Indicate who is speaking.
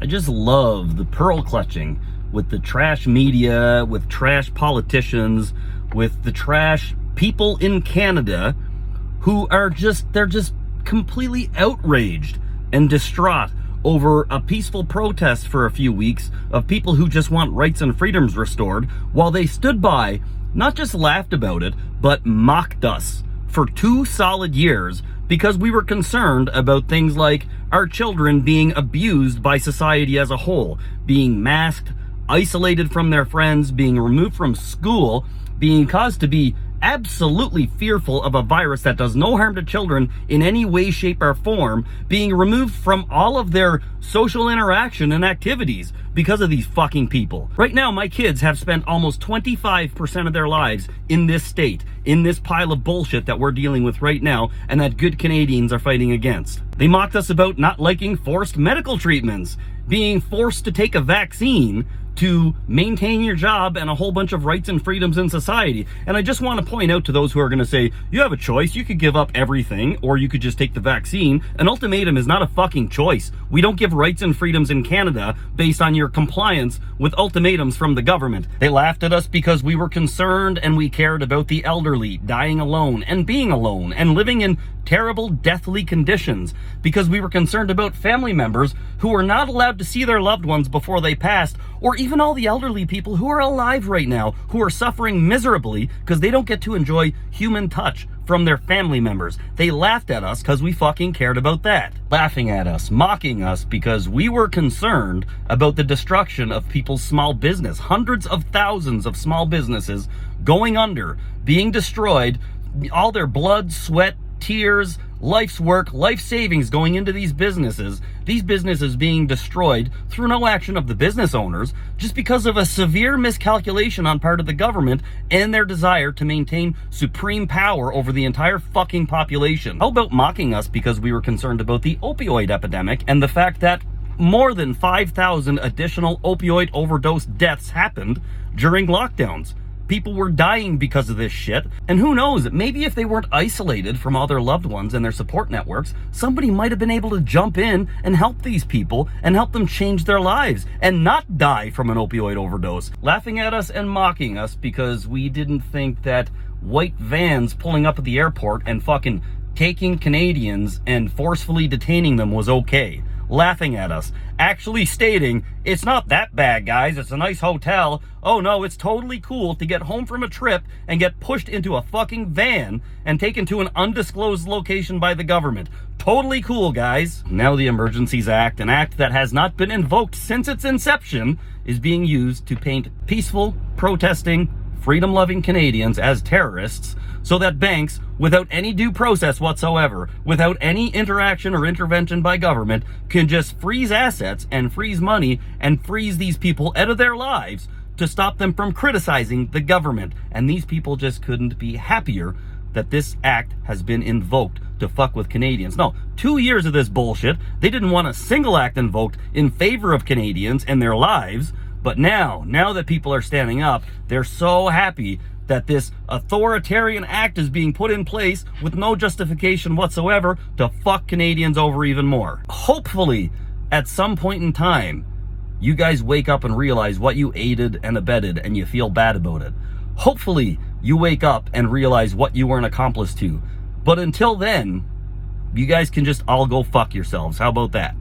Speaker 1: I just love the pearl clutching with the trash media, with trash politicians, with the trash people in Canada who are they're just completely outraged and distraught over a peaceful protest for a few weeks of people who just want rights and freedoms restored, while they stood by, not just laughed about it, but mocked us for 2 solid years because we were concerned about things like our children being abused by society as a whole, being masked, isolated from their friends, being removed from school, being caused to be absolutely fearful of a virus that does no harm to children in any way, shape, or form, being removed from all of their social interaction and activities because of these fucking people. Right now, my kids have spent almost 25% of their lives in this state, in this pile of bullshit that we're dealing with right now and that good Canadians are fighting against. They mocked us about not liking forced medical treatments, being forced to take a vaccine to maintain your job and a whole bunch of rights and freedoms in society. And I just want to point out to those who are going to say, you have a choice, you could give up everything, or you could just take the vaccine. An ultimatum is not a fucking choice. We don't give rights and freedoms in Canada based on your compliance with ultimatums from the government. They laughed at us because we were concerned and we cared about the elderly dying alone and being alone and living in terrible, deathly conditions, because we were concerned about family members who were not allowed to see their loved ones before they passed, or even all the elderly people who are alive right now who are suffering miserably because they don't get to enjoy human touch from their family members. They laughed at us because we fucking cared about that. Laughing at us, mocking us because we were concerned about the destruction of people's small business. Hundreds of thousands of small businesses going under, being destroyed, all their blood, sweat, tears, life's work, life savings going into these businesses being destroyed through no action of the business owners, just because of a severe miscalculation on part of the government and their desire to maintain supreme power over the entire fucking population. How about mocking us because we were concerned about the opioid epidemic and the fact that more than 5,000 additional opioid overdose deaths happened during lockdowns? People were dying because of this shit. And who knows, maybe if they weren't isolated from all their loved ones and their support networks, somebody might have been able to jump in and help these people and help them change their lives and not die from an opioid overdose. Laughing at us and mocking us because we didn't think that white vans pulling up at the airport and fucking taking Canadians and forcefully detaining them was okay. Laughing at us, actually stating, it's not that bad, guys, it's a nice hotel. Oh no, it's totally cool to get home from a trip and get pushed into a fucking van and taken to an undisclosed location by the government. Totally cool, guys. Now the Emergencies Act, an act that has not been invoked since its inception, is being used to paint peaceful, protesting, freedom-loving Canadians as terrorists, so that banks, without any due process whatsoever, without any interaction or intervention by government, can just freeze assets and freeze money and freeze these people out of their lives to stop them from criticizing the government. And these people just couldn't be happier that this act has been invoked to fuck with Canadians. No, 2 years of this bullshit. They didn't want a single act invoked in favor of Canadians and their lives. But now that people are standing up, they're so happy that this authoritarian act is being put in place with no justification whatsoever to fuck Canadians over even more. Hopefully, at some point in time, you guys wake up and realize what you aided and abetted and you feel bad about it. Hopefully, you wake up and realize what you were an accomplice to. But until then, you guys can just all go fuck yourselves. How about that?